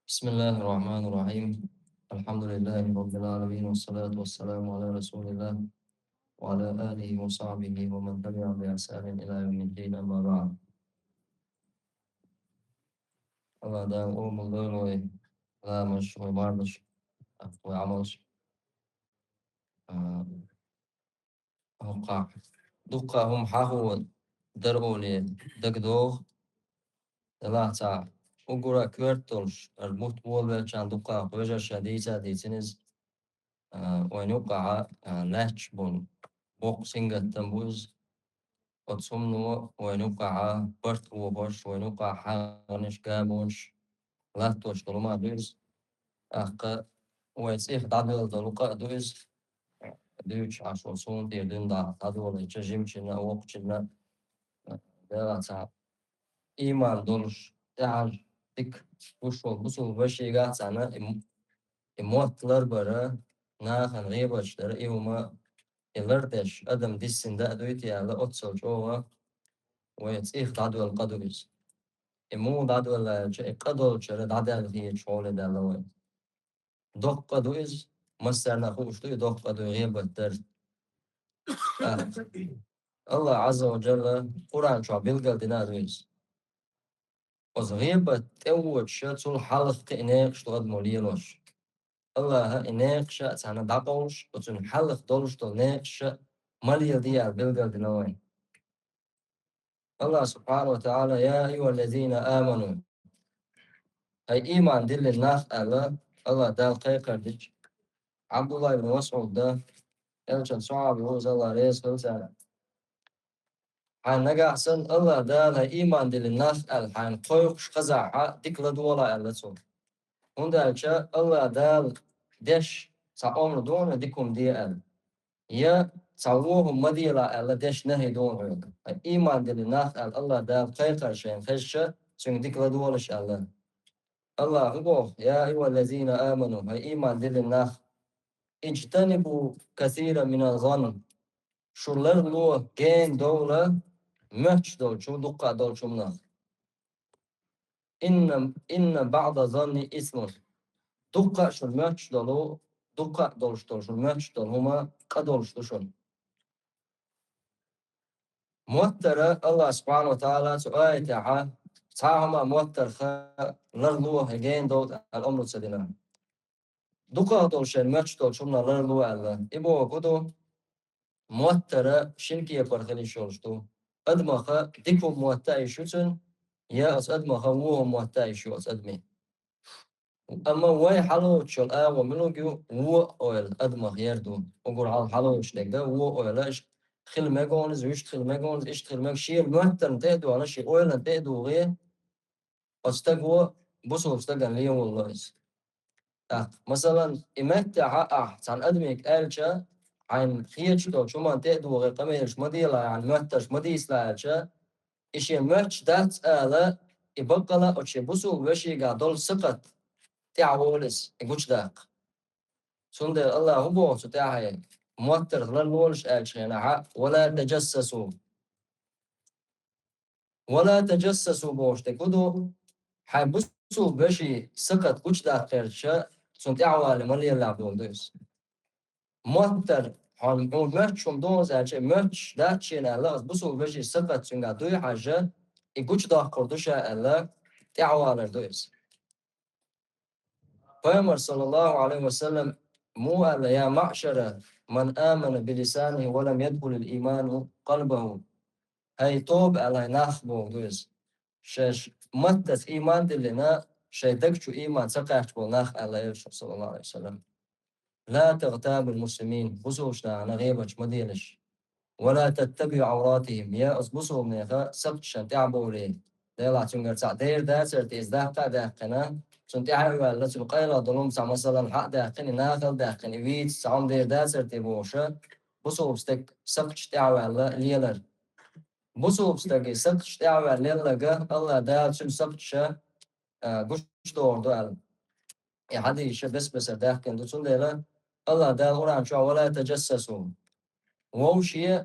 بسم الله الرحمن الرحيم. الحمد لله رب العالمين والصلاة والسلام على رسول الله وعلى آله وصحبه ومن تبع بإحسان إلى يوم الدين أما بعد. الله دا أم الله لا مش ومارش وعملش وقع دقة هم حاهو درولي دقدوغ ثلاثة أقرأ كورتولش الموت بول كان دقة وجه شديدة ديتنز ونوقع لاتش بون بوكسينج التنبوز وتصمنوا ونوقع برت وبرش ونوقع حانش كامونش لاتوش طلما دوز أخ ويتسيخ دادل دلوقا دوز دوش عشو صون دي دندا دادول يتجمشنا وقتنا دلتا إيمان دولش تعال ديك وشو بسو بشيغات سنة إموتلر برا ناخن غيبش إيهما إلردش أدم ديسن دا دويتي على أتصل جوا ويتسيخ دادول قدوز إمو دادول قدول شر دادل هي شغل دلوي دوق قدوز مستر نخوش دوي دوق قدو غيبة در الله عز وجل قرآن شو بيلقى دينا دويز وز غيبة تأوت شاتول حلق إناق شتو قد موليلوش الله إناق شات سانا داقوش وتن حلق دولش تو ناقش مليل ديال بيلقى ديناوين الله سبحانه وتعالى يا أيها الذين آمنوا أي إيمان دل الناس الله دال قيقر ديش عبد الله بن مسعود ده يلشن صعب يوز الله ريس خلصان حان نجا حسن الله دال هاي إيمان دل الناس حان قيقش قزعها ديك لدولا ألسون هون دالشا الله دال ديش سعوم دون ديكم دي يا تعوهم مديلا ألا ديش نهي دون غير إيمان دل الناس الله دال قيقر شين خشة سن ديك لدولش الله هو يا أيها الذين آمنوا هاي إيمان دل الناس اجتنبوا كثيرا من الظن شلر لو جين دولة مش دول شو دقة دول شو مناخ إن بعض ظن اسم دقة شو مش دولو دقة دول شو مش دول هما قدول شو موتر الله سبحانه وتعالى سؤال تعالى تعهما موتر لرلو جين دول الأمر سدنا دقة دول شو مش دول شو مناخ لرلو الله إبو كدو موتر شنكي برخلي شولشتو أدمخ ديكو موتاي شوتن يا أس أدمخ وو موتاي شو أس أدمي أما واي حلو تشول وملوجو وو أويل أدمخ يردو أقول على حلو شنك ده وو أويلاش خل ماجونز ويش خل ماجونز إيش خل ماج شيء موتر تهدو على شيء أويل تهدو غير أستجوا بصوا أستجن ليه والله مثلا إمتى أحسن أدمك ألشا عن خيرشتو شو ما تهدو غير قميش مديلا يعني متش مديس لالشا إشي مرش دات آلا إبقلا أشي بسو وشي قادول سقط تعولس إقوش داق سند الله هو ستاعي موتر غلولش ألشينا ولا تجسسوا ولا تجسسوا بوش تكودو حبسو بشي سقط قوش داق خيرشا سند تعوالي ملي اللعبون دوس موتر han merch som då så merch där tjänar alla busu veci sifat sunga du haja I guch da kordusha alla تعوالر دوس فامر صلى الله عليه وسلم مو يا معشر من آمن بلسانه ولم يدخل الإيمان قلبه هاي توب على نخبو دوس شش متت إيمان دلنا شيدكشو إيمان سقعت بنخ على صلى الله عليه وسلم لا تغتاب المسلمين خصوصا أنا غيبش مدينش ولا تتبع عوراتهم يا أصبصهم نيخا سبتشن تعبوا ليه ديلا تنقر تعدير داسر تيزداه قا داقنا سنتعي ولا سبقيلا ظلوم سا مثلا حق داقني ناخل داقني ويت سعون دير داسر تيبوشا بصو بستك سبتش تعوى ليلر بصو بستك سبتش تعوى ليلر الله دال سن سبتشا قش دور دوال يا حد يشا بس داقن دو سن ديلا الله دال قرآن شو ولا تجسسوا ووشي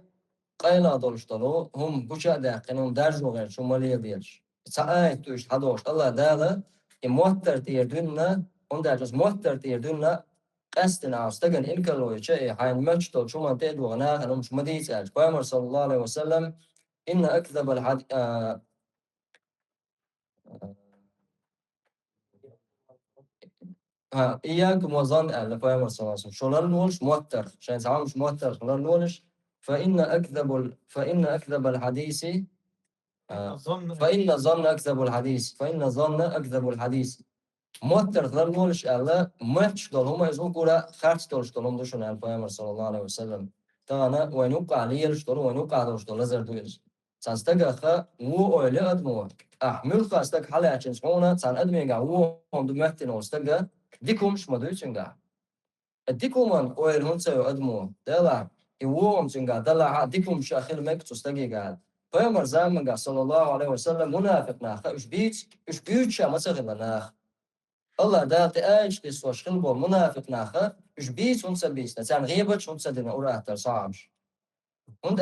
قيلا دولشتلو هم بوشا داقنهم دارجو غير شو ماليه بيلش ساعات توش حدوش الله دالا موتر تيردنا onda just موتر تيردنا قصدنا أستجن إنك لو شيء حين مشتو شو ما تدو أنا مش مديس بامر صلى الله عليه وسلم إن أكذب الحديث إياكم وظن أهل بامر صلى الله عليه وسلم شلون نولش موتر عشان ساعة مش موتر شلون نولش فإن أكذب الحديث فإن ظن أكذب الحديث فإن ظن أكذب الحديث موتر خلال نولش ألا ماتش دولهم يزون كورا خارج دولش دولهم دوشون أهل بامر صلى الله عليه وسلم تانا وينوقع ليلش دولو وينوقع دولش دول لزر دويلش سانستجا خا وو أولي أدمو أحمل خاستك حالة عشان سمونا سان أدمي قا وو هم دمهتين وستجا ديكم شمدويتشن قا ديكم أن أول هنسا أدمو دلا يوم سنجا دلا ديكم شاخل مك تستجي قا بامر زمان قا صلى الله عليه وسلم منافق ناخ إيش بيت شا مسخ ناخ الله ده تأجل تسوش خلبو منافق ناخ إيش بيت هنسا بيت نتان غيبت هنسا دينا أورا ترصعش und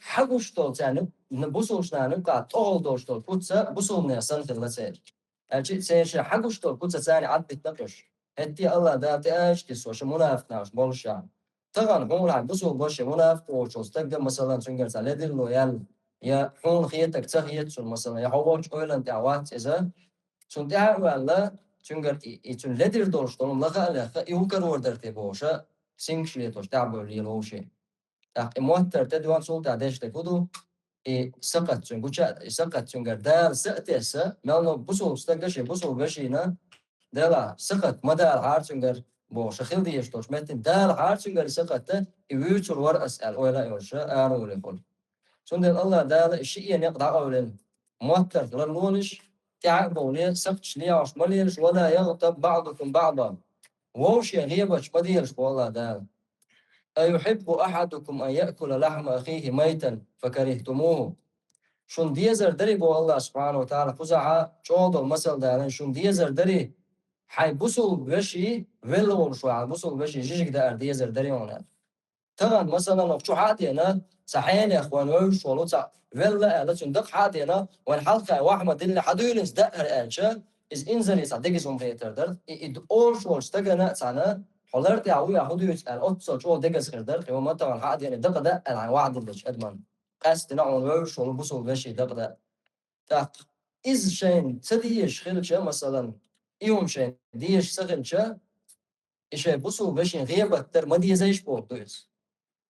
حقوش طول تاني نبوسوش نبقى طول دوش طول كوتسا بوسوم نيسان خلصير سيش حقوش طول كوتسا تاني عد بتنقش هتي الله ده تأج تسوش منافق ناش بولشان طبعا هم راح بوسو بوش منافق وشوز تقدر مثلا تنقل سالدر لويال يا حون خيتك تخيت شو مثلا يا حواش أويلان تعوات إذا شون تعرف ولا تنقل يتون لدر دوش طول لغة لغة يوكر وردر تبوشة سينكش ليتوش تعبوا ريلوشي موتر تدوان سلطة ديش تكودو سقط تنقوشا سقط تنقر دال سقتيسا مالنو بوسو استقشي بوسو بشينا دالا سقط مدار حار تنقر بو شخيل ديش توش متن دال حار تنقر سقط يويتر ور أسأل ولا يوشا آنو لفول سندل الله دال الشيء يقضع أولين موتر للونش تعبوا لي سقطش لي عش مليش ولا يغتب بعضكم بعضا ووش يغيبش بديلش والله دال أيحب أحدكم أن يأكل لحم أخيه ميتا فكرهتموه شون ديزر دري بو الله سبحانه وتعالى فزعة شوض المثل دارن شون ديزر دري حي بوسو بشي ولو شو بوسو بشي جيجك دار ديزر دري هنا طبعا مثلا شو حاتي أنا صحيح يا إخوان وش والله صح ولا أنا صندوق حاتي أنا والحلقة واحد اللي حدولنس دقر أنشا إز إنزل يصدق اسمه غيتر در إد أول شو استجنا سنة حضرت يعوي ياخدوا يسأل أتصل شو دقس خردر هو ما طبعا حد يعني دق ده عن وعد اللي أدمن قاس تنعون وش والله بوسو بشي دق ده تاق إز شين تديش خلشة مثلا يوم شين ديش سخنشة إيش بوسو بشي غيبة تر ما دي زيش بوردوس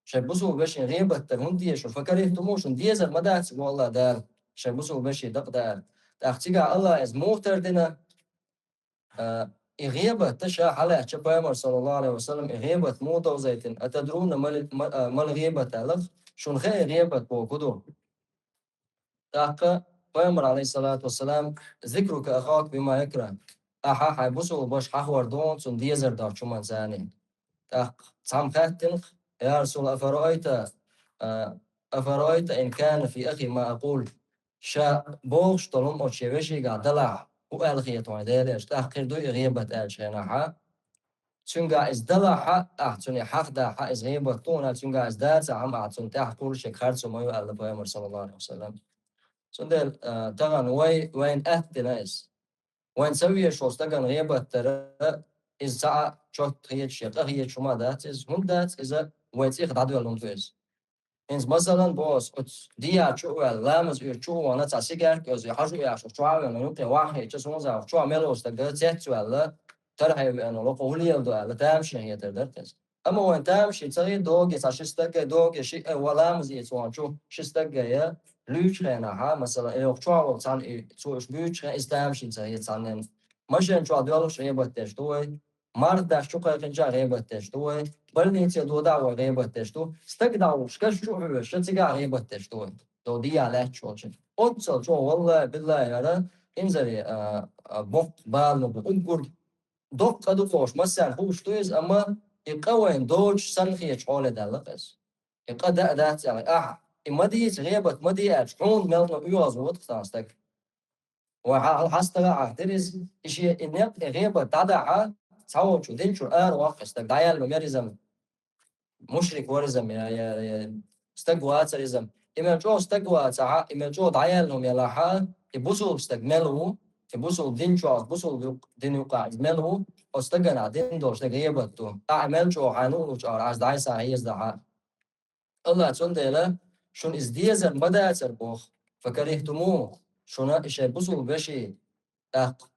شبوسو بشي غيبة تهندي شو فكرهتموش دي زر مدات والله دار شبوسو بشي دق دار تأختيجا الله از موتر دنا غيبة تشا على شبامر صلى الله عليه وسلم غيبة موتو زيتن أتدرون مال غيبة تلف شون خي غيبة بوكدو تأخ بامر عليه الصلاة والسلام ذكرك أخاك بما يكره أحا حيبوسو باش حوار دون سون دي زر دار شو منزاني تأخ سام خاتن يا رسول أفرأيت إن كان في أخي ما أقول شا بوش طلم أو شيء قاعد دلع وقال خيط وعدالش تأخير دو غيبة ألشينها تونجا إز دلع أحتوني حق دا حق إز غيبة تونا تونجا إز دات عم أحتون تأخير شيء خارج ما يقال بيامر صلى الله عليه وسلم سندل طبعا وين أهتناس وين سوي شو استجن غيبة ترى إز ساعة شوت هي شيء هي شو ما دات إز هم دات إذا وين تيخ عدو لهم تويز إنس مثلا بوس ديا شو لامز شو وانا تسيجر كذا حاجة يا شو شو عامل نقطة واحد جسمه زاف شو عمله استجد زيت ولا ترى هي أنا لو قولي يلا لا تمشي هي تقدر أما وين تمشي تصير دوج يساشستك دوج شيء ولا مزي يسوون شو شستك يا لوش هنا ها مثلا إيه شو عمل صان إيه شو إيش بيوش استمشي تصير صانن ماشين شو عدوله شيء بتش توي مرد شو كان جا غيبة تشتوي بلني دو دعوة غيبة تشتو استقدعوا شكش شو هو شتيجا غيبة تشتوي دو دي على شوشن أتصل شو والله بالله يا إنزلي بوق بالو بقول دوق قدو فوش مثلا هو شتويز أما يقوين دوج سنخيش حول دلقس يقدا دات يعني إما دي غيبة ما دي أشحون ملنا يواز وتختاستك وحاستغا عهدرز إشي إنك غيبة تدعى تصور شو دين شو واقستك دايال مميرزم مشرك ورزم يا استقوى سرزم إما جو استقوى إما جو دايال هم يلاحا يبوسوا استقملوا بوصل دين شو بوصل دين يقع ملهو استجن دين دوش تجيبتو أعمل شو حنون وش عايز دايس هي زدها الله تندلا شون ازديز المدى تربوخ فكرهتموه شون إيش بوصل بشي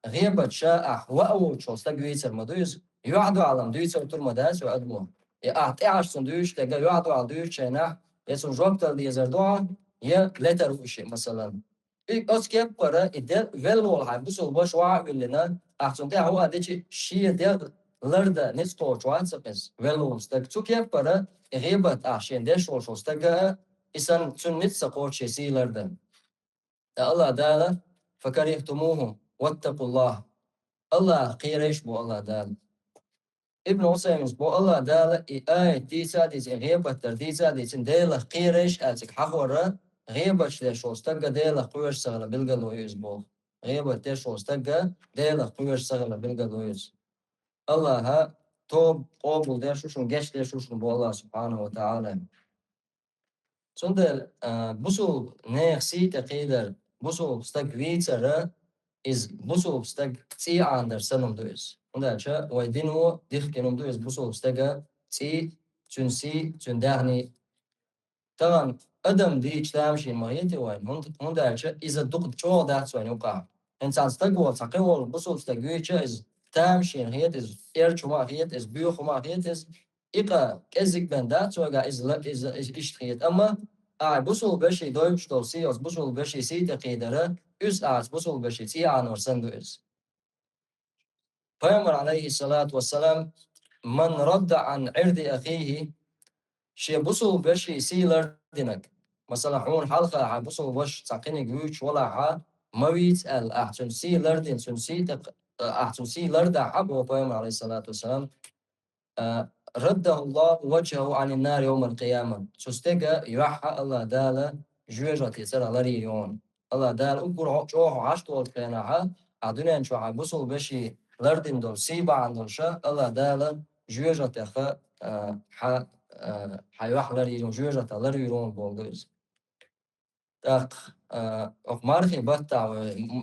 غيبت شاء وأو شو استجويت المدوز يعدو على مدوز وتر مداس وأدمو أعطيش سندويش تجا يعدو على دوش شينه يسون جوكت اللي يزردوه يا لتر وشي مثلا أسكيب قرا إدل فيلو الحين بوصل باش واحد لنا أحسن ده هو أديش شيء ده لرده نسقط شوات سبس فيلو استك تكيب قرا غيبت عشان ده شو استجا إنسان تون نتسقط شيء سي لرده الله داله فكرهتموهم واتقوا الله الله قيرش بو الله دال ابن عثيمين بو الله دال آية ديسا ديس غيبة ترديسا ديس ديلا قيرش أتك حخورة غيبة شو استجا ديلا قوش سغلا بلغا لويز بو غيبة شو استجا ديلا قوش سغلا بلغا لويز الله ها توب قوبل ده شوشن جيش ده شوشن بو الله سبحانه وتعالى سندل بوسو نيخ سيتا قيدر بوسو استج ويتسر is بوسو steg تي عندر سنم دويس وندا شا ويدينو ديخ كنوم دويس بوسو stega تي تنسي تندهني طبعا ادم دي تامشي مايتي وين وندا شا إذا دق تشو ده سوين يوقع إنسان steg تقول بوسو steg شا is تامشي هي is شما هي is بيو خما هي is إقا كزك بندات سوغا is لا is إشتخيت أما بوسو بشي دويش توصيوس بوسو بشي سي تقيدره üst ağaç bozul beşi ti anursan düz. Peygamber aleyhissalatu vesselam man radda an irdi akhihi şey bozul beşi siler dinek. Mesela hun halka ha bozul baş sakini güç valla ha mavit el ahsun siler din sun si ahsun siler da habu Peygamber aleyhissalatu vesselam رده الله وجهه عن النار يوم القيامة. سستجا يوحى الله دالا جوجة تسرى لريون. الله دال أقول جوه عشت والكينها عدنا نشوع بوصل بشي لردن دول سيبا عندن شا الله دالا جوجة تخا ح حيوح لريون جوجة لريون بولدوز. تاق أقمارخي بطع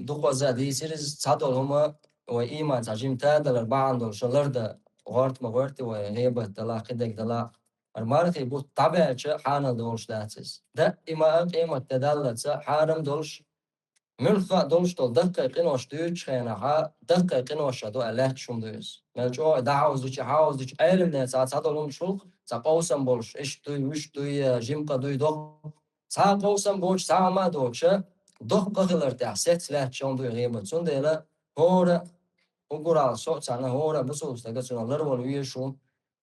دقوا زادي سيرز صادوا هما وإيمان تعجيم تادا الأربعة عندن شا لرده غارت مغارت وهيبة دلا قدك دلا المارتي بو طبيعة حانا دولش داتس ده إما قيمة تدلت حارم دولش ملخا دولش دول دقة قنوش دوش خينا ها دقة قنوش دو ألاك شم دوس ملجو دعوز دوش عاوز دوش علم ده ساعات هذا شلق ساقوسم بولش إيش دوي وش دوي جيمقا دوي دو ساقوسم بولش ساعة ما دوش دق قخلر تحسيت لا شم دوي غيبة سون ديلا هورا وقرا صوت أنا هورا بصوت تقصنا لرول ويشون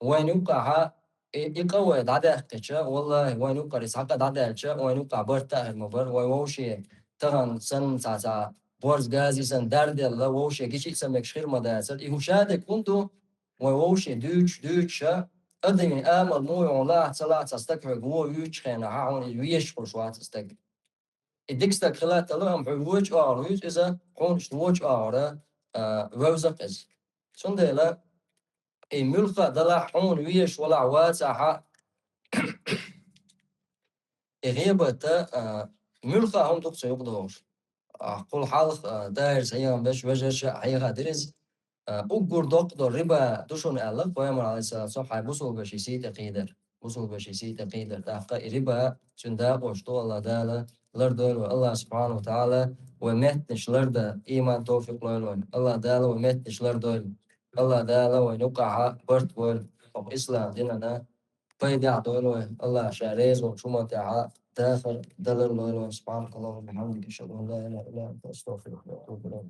وين يوقع يقوى دادا تشا والله وين يوقع يسحق دادا تشا وين يوقع برتا المبر ووشي تغن سن ساسا بورز غازي سن درد الله ووشي كيشي سمك خير مداسل يهوشادك كنتو ووشي دوتش أدني آمل مو والله صلاة تستكفى هو يوش خينا هون ويش قرشوات تستك الدكستك خلات لهم حوج آروز إذا حونش ووج آره ووزق إز سندلا ملخا دلا حون ويش ولا واسعة غيبة ملخا هم تقصي يقدوش قول حالق داير سيام باش وجهش حيغا درز أقول دكتور ربا دوشون ألق ويامر عليه السلام صح بوصل باش يسيت قيدر بوصل باش يسيت قيدر تحقق ربا سنداق وشتو الله دالا لردول والله سبحانه وتعالى ومتنش لردا إيمان توفيق لولون الله دالا ومتنش لردول الله دالا ونقع برت بول أو إسلام ديننا فيدع دولون الله شاريز وشوما تعا داخل دلر لولون سبحانك اللهم وبحمدك أشهد أن لا إله إلا أنت أستغفرك وأتوب إليك